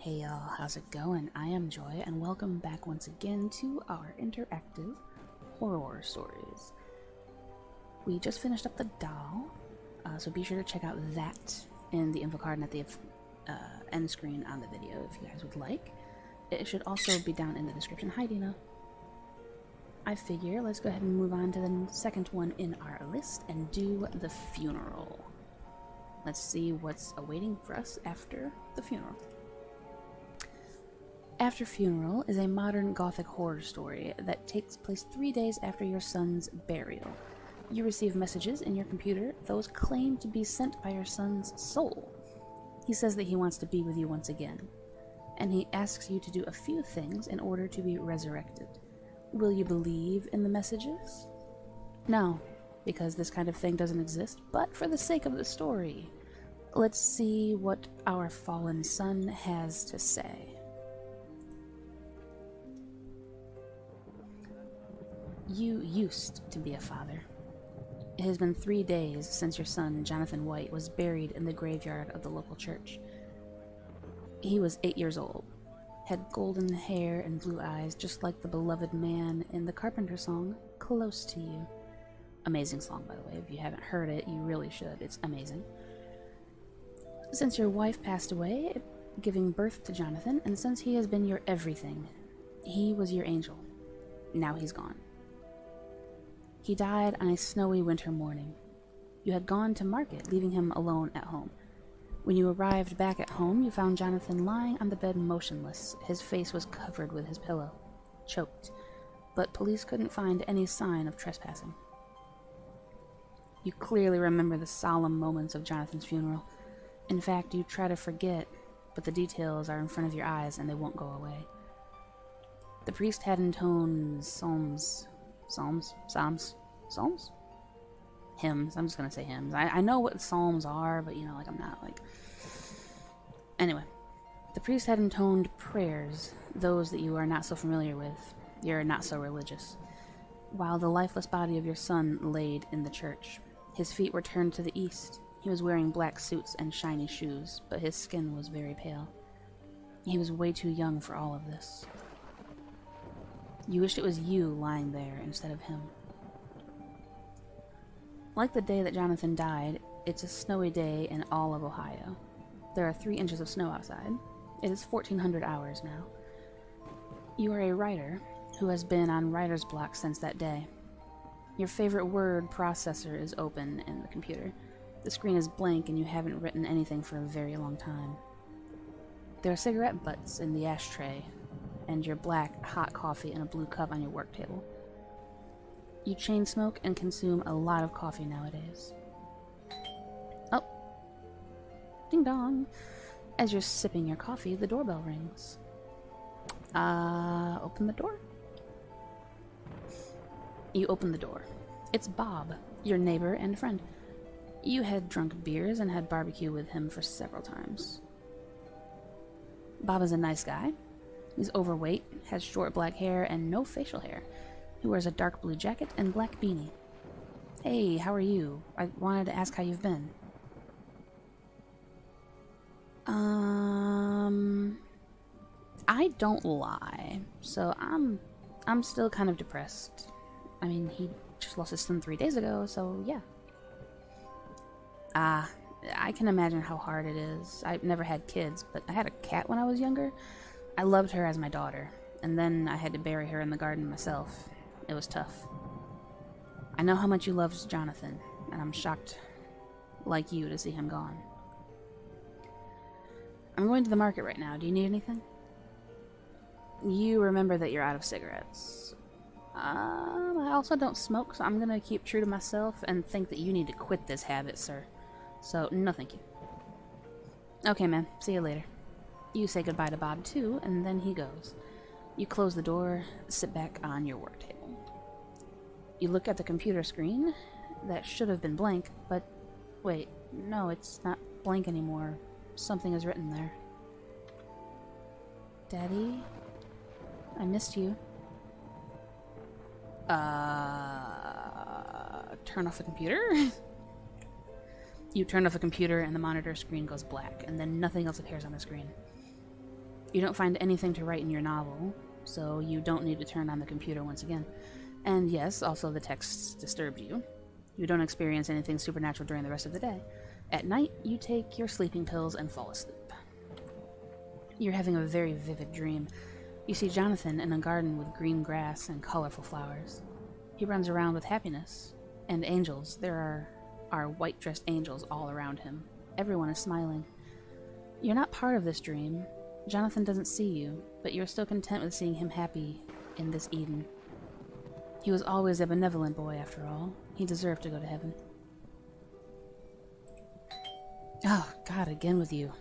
Hey y'all, how's it going? I am Joy, and welcome back once again to our interactive horror stories. We just finished up the doll, so be sure to check out that in the info card and at the end screen on the video if you guys would like. It should also be down in the description. Hi Dina. I figure let's go ahead and move on to the second one in our list and do the funeral. Let's see what's awaiting for us after the funeral. After Funeral is a modern gothic horror story that takes place 3 days after your son's burial. You receive messages in your computer, those claim to be sent by your son's soul. He says that he wants to be with you once again, and he asks you to do a few things in order to be resurrected. Will you believe in the messages? No, because this kind of thing doesn't exist, but for the sake of the story, let's see what our fallen son has to say. You used to be a father. It has been 3 days since your son, Jonathan White, was buried in the graveyard of the local church. He was 8 years old, had golden hair and blue eyes, just like the beloved man in the Carpenter song, Close to You. Amazing song, by the way. If you haven't heard it, you really should. It's amazing. Since your wife passed away, giving birth to Jonathan, and since he has been your everything, he was your angel. Now he's gone. He died on a snowy winter morning. You had gone to market, leaving him alone at home. When you arrived back at home, you found Jonathan lying on the bed motionless. His face was covered with his pillow, choked, but police couldn't find any sign of trespassing. You clearly remember the solemn moments of Jonathan's funeral. In fact, you try to forget, but the details are in front of your eyes and they won't go away. The priest had intoned psalms? Hymns. I'm just gonna say hymns. I know what psalms are, but I'm not Anyway, the priest had intoned prayers, those that you are not so familiar with. You're not so religious. While the lifeless body of your son laid in the church, his feet were turned to the east. He was wearing black suits and shiny shoes, but his skin was very pale. He was way too young for all of this. You wished it was you lying there instead of him. Like the day that Jonathan died, it's a snowy day in all of Ohio. There are 3 inches of snow outside. It is 1400 hours now. You are a writer who has been on writer's block since that day. Your favorite word processor is open in the computer. The screen is blank and you haven't written anything for a very long time. There are cigarette butts in the ashtray, and your black, hot coffee in a blue cup on your work table. You chain smoke and consume a lot of coffee nowadays. Oh. Ding dong. As you're sipping your coffee, the doorbell rings. Open the door? You open the door. It's Bob, your neighbor and friend. You had drunk beers and had barbecue with him for several times. Bob is a nice guy. He's overweight, has short black hair and no facial hair. He wears a dark blue jacket and black beanie. Hey, how are you? I wanted to ask how you've been. I don't lie, so I'm still kind of depressed. I mean, he just lost his son 3 days ago, so yeah. I can imagine how hard it is. I've never had kids, but I had a cat when I was younger. I loved her as my daughter, and then I had to bury her in the garden myself. It was tough. I know how much you loved Jonathan, and I'm shocked, like you, to see him gone. I'm going to the market right now. Do you need anything? You remember that you're out of cigarettes. I also don't smoke, so I'm gonna keep true to myself and think that you need to quit this habit, sir. So, no thank you. Okay, man. See you later. You say goodbye to Bob, too, and then he goes. You close the door, sit back on your work table. You look at the computer screen. That should have been blank, but wait, no, it's not blank anymore. Something is written there. Daddy, I missed you. Turn off the computer? You turn off the computer and the monitor screen goes black, and then nothing else appears on the screen. You don't find anything to write in your novel, so you don't need to turn on the computer once again. And yes, also the texts disturbed you. You don't experience anything supernatural during the rest of the day. At night, you take your sleeping pills and fall asleep. You're having a very vivid dream. You see Jonathan in a garden with green grass and colorful flowers. He runs around with happiness. And angels. There are white-dressed angels all around him. Everyone is smiling. You're not part of this dream. Jonathan doesn't see you, but you're still content with seeing him happy in this Eden. He was always a benevolent boy, after all. He deserved to go to heaven. Oh, God, again with you.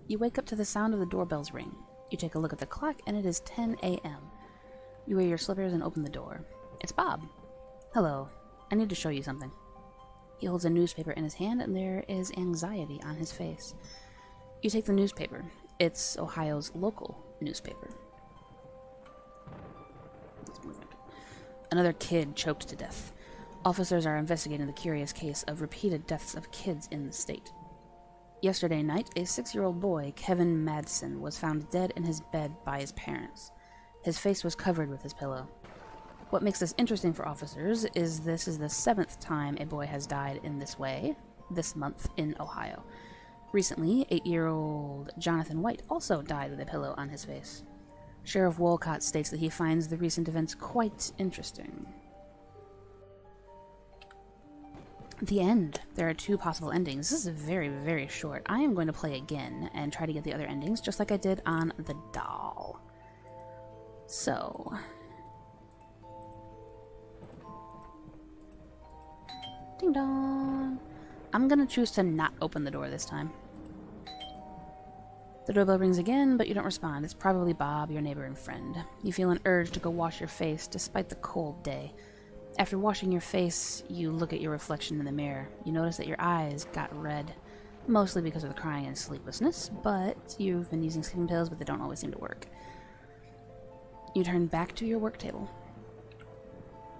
You wake up to the sound of the doorbell's ring. You take a look at the clock, and it is 10 a.m. You wear your slippers and open the door. It's Bob. Hello. I need to show you something. He holds a newspaper in his hand, and there is anxiety on his face. You take the newspaper. It's Ohio's local newspaper. Another kid choked to death. Officers are investigating the curious case of repeated deaths of kids in the state. Yesterday night, a 6-year-old boy, Kevin Madsen, was found dead in his bed by his parents. His face was covered with his pillow. What makes this interesting for officers is this is the 7th time a boy has died in this way, this month in Ohio. Recently, 8-year-old Jonathan White also died with a pillow on his face. Sheriff Wolcott states that he finds the recent events quite interesting. The end. There are 2 possible endings. This is very, very short. I am going to play again and try to get the other endings, just like I did on the doll. So... ding dong! I'm gonna choose to not open the door this time. The doorbell rings again, but you don't respond. It's probably Bob, your neighbor and friend. You feel an urge to go wash your face, despite the cold day. After washing your face, you look at your reflection in the mirror. You notice that your eyes got red, mostly because of the crying and sleeplessness, but you've been using sleeping pills, but they don't always seem to work. You turn back to your work table.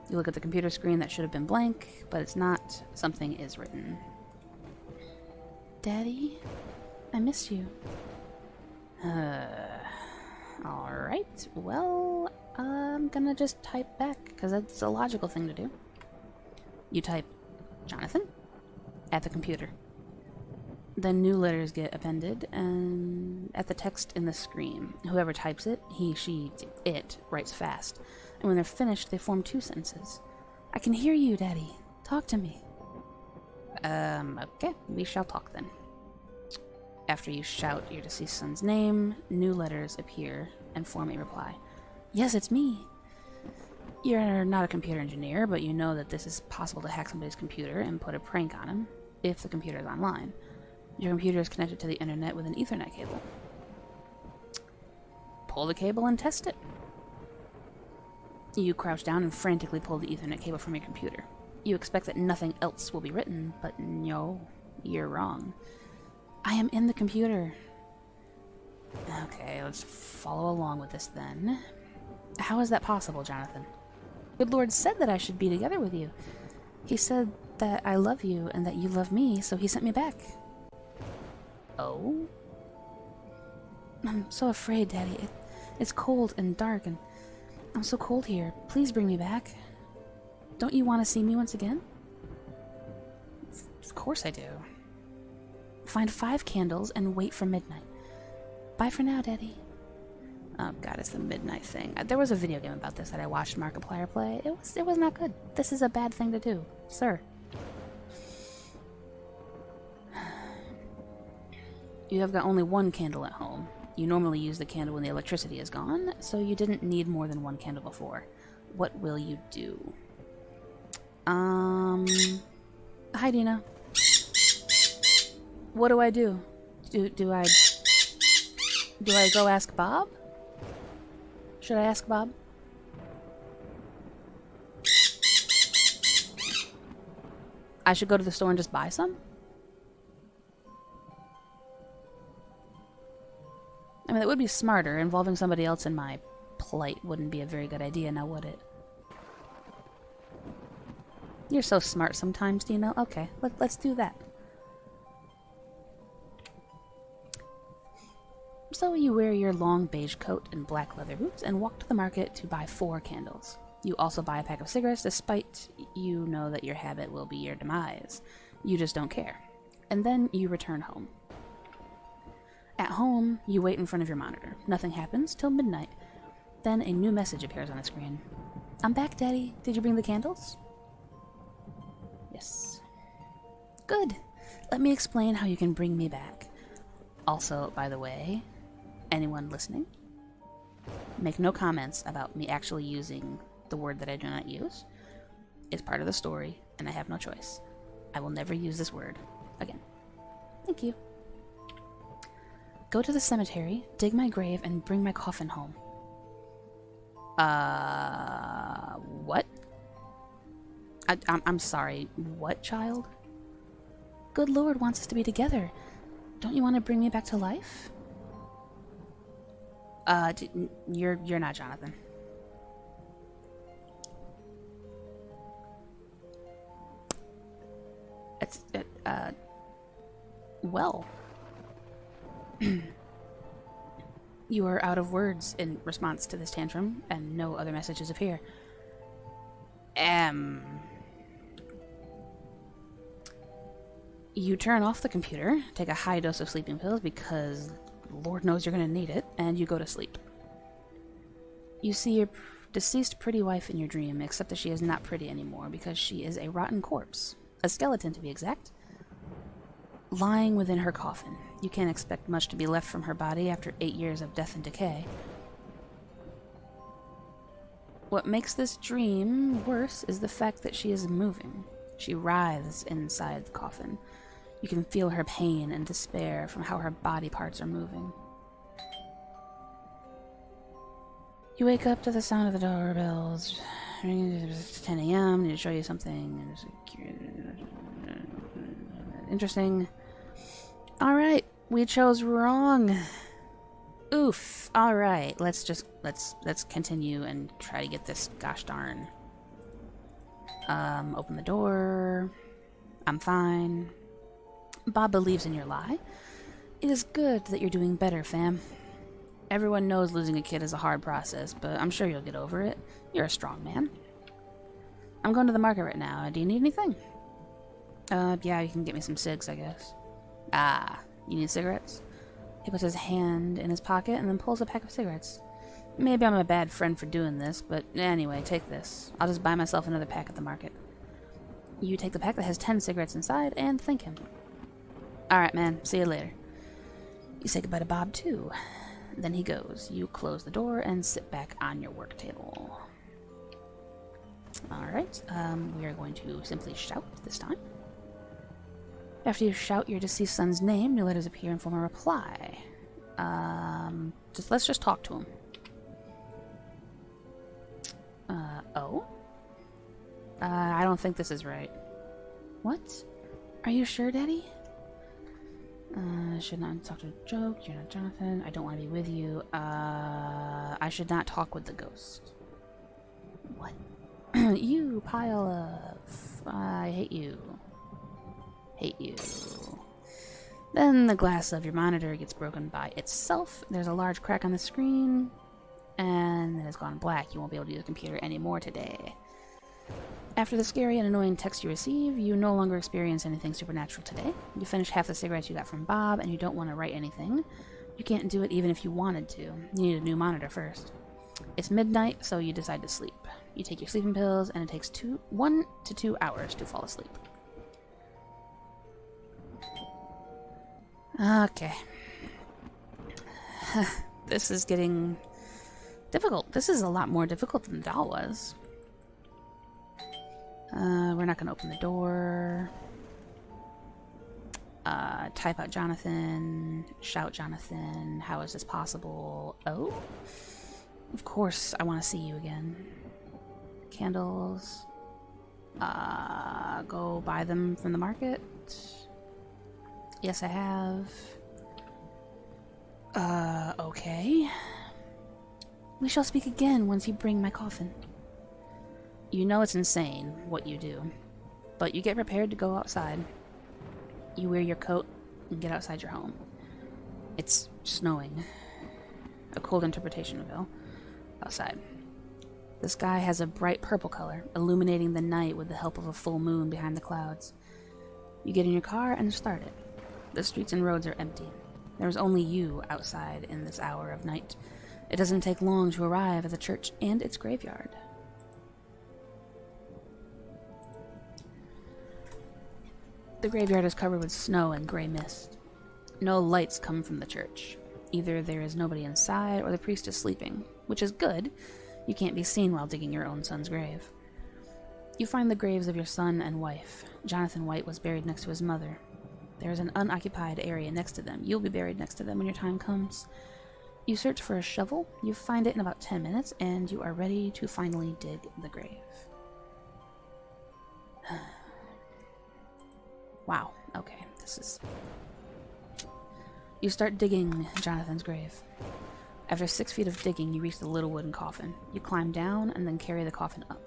You look at the computer screen that should have been blank, but it's not. Something is written. Daddy, I miss you. Alright, well, I'm gonna just type back, because that's a logical thing to do. You type Jonathan at the computer. Then new letters get appended, and at the text in the screen. Whoever types it, he, she, it, writes fast. And when they're finished, they form 2 sentences. I can hear you, Daddy. Talk to me. Okay, we shall talk then. After you shout your deceased son's name, new letters appear and form a reply. Yes, it's me. You're not a computer engineer, but you know that this is possible to hack somebody's computer and put a prank on him if the computer is online. Your computer is connected to the internet with an Ethernet cable. Pull the cable and test it. You crouch down and frantically pull the Ethernet cable from your computer. You expect that nothing else will be written, but no, you're wrong. I am in the computer. Okay, let's follow along with this then. How is that possible, Jonathan? Good Lord said that I should be together with you. He said that I love you and that you love me, so he sent me back. Oh? I'm so afraid, Daddy. It's cold and dark, and I'm so cold here. Please bring me back. Don't you want to see me once again? Of course I do. Find 5 candles and wait for midnight. Bye for now, Daddy. Oh god, it's the midnight thing. There was a video game about this that I watched Markiplier play. It was not good. This is a bad thing to do, sir. You have got only 1 candle at home. You normally use the candle when the electricity is gone, so you didn't need more than 1 candle before. What will you do? Hi, Dina. What do I do? Do I go ask Bob? Should I ask Bob? I should go to the store and just buy some? I mean, that would be smarter. Involving somebody else in my plight wouldn't be a very good idea, now would it? You're so smart sometimes, Dino. Okay, let's do that. So you wear your long beige coat and black leather boots and walk to the market to buy 4 candles. You also buy a pack of cigarettes, despite you know that your habit will be your demise. You just don't care. And then you return home. At home, you wait in front of your monitor. Nothing happens till midnight. Then a new message appears on the screen. I'm back, Daddy. Did you bring the candles? Yes. Good. Let me explain how you can bring me back. Also, by the way, anyone listening, make no comments about me actually using the word that I do not use. It's part of the story, and I have no choice. I will never use this word again. Thank you. Go to the cemetery, dig my grave, and bring my coffin home. What? I'm sorry, what, child? Good Lord wants us to be together. Don't you want to bring me back to life? You're not Jonathan. It's, well. You are out of words in response to this tantrum, and no other messages appear. You turn off the computer, take a high dose of sleeping pills because Lord knows you're going to need it, and you go to sleep. You see your deceased pretty wife in your dream, except that she is not pretty anymore because she is a rotten corpse. A skeleton, to be exact. Lying within her coffin. You can't expect much to be left from her body after 8 years of death and decay. What makes this dream worse is the fact that she is moving. She writhes inside the coffin. You can feel her pain and despair from how her body parts are moving. You wake up to the sound of the doorbells. It's 10 a.m. Need to show you something interesting. Alright, we chose wrong. Oof. Alright, let's continue and try to get this gosh darn. Open the door. I'm fine. Bob believes in your lie. It is good that you're doing better, fam. Everyone knows losing a kid is a hard process, but I'm sure you'll get over it. You're a strong man. I'm going to the market right now. Do you need anything? Yeah, you can get me some cigs, I guess. Ah, you need cigarettes? He puts his hand in his pocket and then pulls a pack of cigarettes. Maybe I'm a bad friend for doing this, but anyway, take this. I'll just buy myself another pack at the market. You take the pack that has 10 cigarettes inside and thank him. Alright, man. See you later. You say goodbye to Bob, too. Then he goes. You close the door and sit back on your work table. Alright, we are going to simply shout this time. After you shout your deceased son's name, new letters appear and form a reply. Let's just talk to him. Oh? I don't think this is right. What? Are you sure, Daddy? Should not talk to a joke. You're not Jonathan. I don't want to be with you. I should not talk with the ghost. What? You pile of... I hate you. Hate you. Then the glass of your monitor gets broken by itself. There's a large crack on the screen. And then it's gone black. You won't be able to use the computer anymore today. After the scary and annoying text you receive, you no longer experience anything supernatural today. You finish half the cigarettes you got from Bob, and you don't want to write anything. You can't do it even if you wanted to. You need a new monitor first. It's midnight, so you decide to sleep. You take your sleeping pills, and it takes 1 to 2 hours to fall asleep. Okay. This is getting difficult. This is a lot more difficult than the doll was. We're not going to open the door. Type out Jonathan. Shout Jonathan. How is this possible? Oh? Of course I want to see you again. Candles. Go buy them from the market. Yes, I have. Okay. We shall speak again once you bring my coffin. You know it's insane what you do, but you get prepared to go outside. You wear your coat and get outside your home. It's snowing. A cold interpretation of outside. The sky has a bright purple color, illuminating the night with the help of a full moon behind the clouds. You get in your car and start it. The streets and roads are empty. There is only you outside in this hour of night. It doesn't take long to arrive at the church and its graveyard. The graveyard is covered with snow and gray mist. No lights come from the church. Either there is nobody inside or the priest is sleeping, which is good. You can't be seen while digging your own son's grave. You find the graves of your son and wife. Jonathan White was buried next to his mother. There is an unoccupied area next to them. You'll be buried next to them when your time comes. You search for a shovel. You find it in about 10 minutes, and you are ready to finally dig the grave. Wow. Okay, this is... You start digging Jonathan's grave. After 6 feet of digging, you reach the little wooden coffin. You climb down and then carry the coffin up.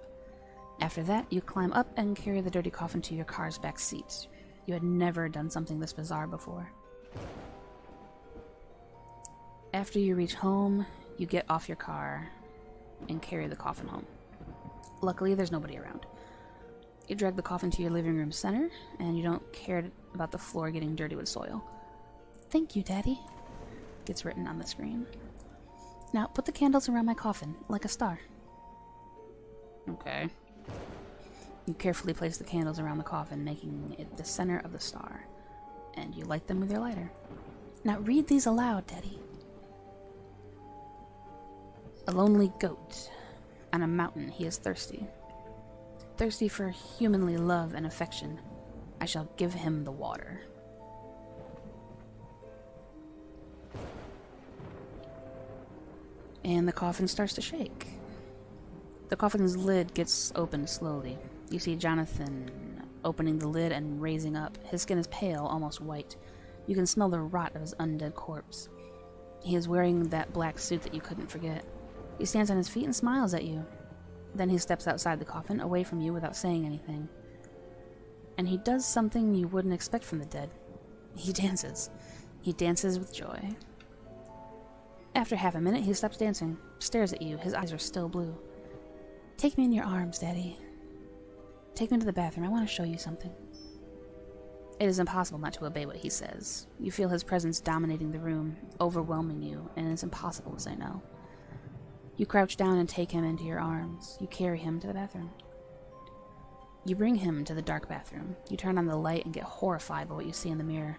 After that, you climb up and carry the dirty coffin to your car's back seat. You had never done something this bizarre before. After you reach home, you get off your car and carry the coffin home. Luckily, there's nobody around. You drag the coffin to your living room center, and you don't care about the floor getting dirty with soil. "Thank you, Daddy," gets written on the screen. "Now put the candles around my coffin, like a star." Okay. You carefully place the candles around the coffin, making it the center of the star, and you light them with your lighter. "Now read these aloud, Daddy." "A lonely goat. On a mountain he is thirsty. Thirsty for humanly love and affection. I shall give him the water." And the coffin starts to shake. The coffin's lid gets opened slowly. You see Jonathan opening the lid and raising up. His skin is pale, almost white. You can smell the rot of his undead corpse. He is wearing that black suit that you couldn't forget. He stands on his feet and smiles at you. Then he steps outside the coffin, away from you without saying anything. And he does something you wouldn't expect from the dead. He dances. He dances with joy. After half a minute, he stops dancing, stares at you. His eyes are still blue. "Take me in your arms, Daddy. Take me to the bathroom. I want to show you something." It is impossible not to obey what he says. You feel his presence dominating the room, overwhelming you, and it's impossible to say no. You crouch down and take him into your arms. You carry him to the bathroom. You bring him to the dark bathroom. You turn on the light and get horrified by what you see in the mirror.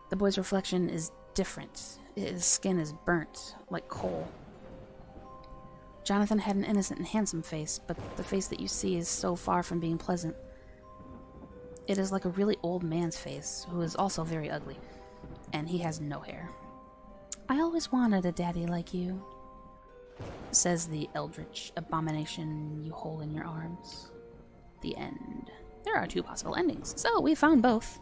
The boy's reflection is different. His skin is burnt, like coal. Jonathan had an innocent and handsome face, but the face that you see is so far from being pleasant. It is like a really old man's face, who is also very ugly, and he has no hair. "I always wanted a daddy like you," says the eldritch abomination you hold in your arms. The end. There are 2 possible endings, so we found both.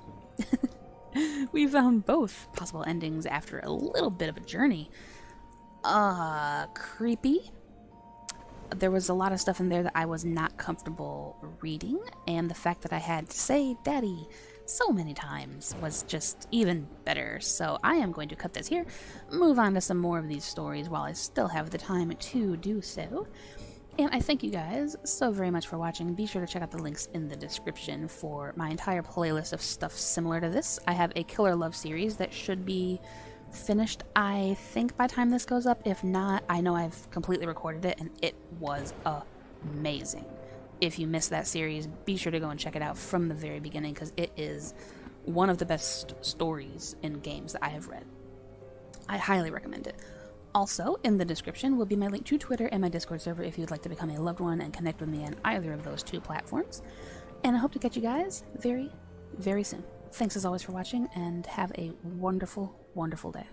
We found both possible endings after a little bit of a journey. Creepy. There was a lot of stuff in there that I was not comfortable reading, and the fact that I had to say "Daddy" so many times was just even better. So I am going to cut this here, move on to some more of these stories while I still have the time to do so. And I thank you guys so very much for watching. Be sure to check out the links in the description for my entire playlist of stuff similar to this. I have a Killer Love series that should be finished, I think, by the time this goes up. If not, I know I've completely recorded it, and it was amazing. If you missed that series, be sure to go and check it out from the very beginning, because it is one of the best stories in games that I have read. I highly recommend it. Also, in the description will be my link to Twitter and my Discord server if you'd like to become a loved one and connect with me on either of those 2 platforms. And I hope to catch you guys very, very soon. Thanks as always for watching, and have a wonderful, wonderful day.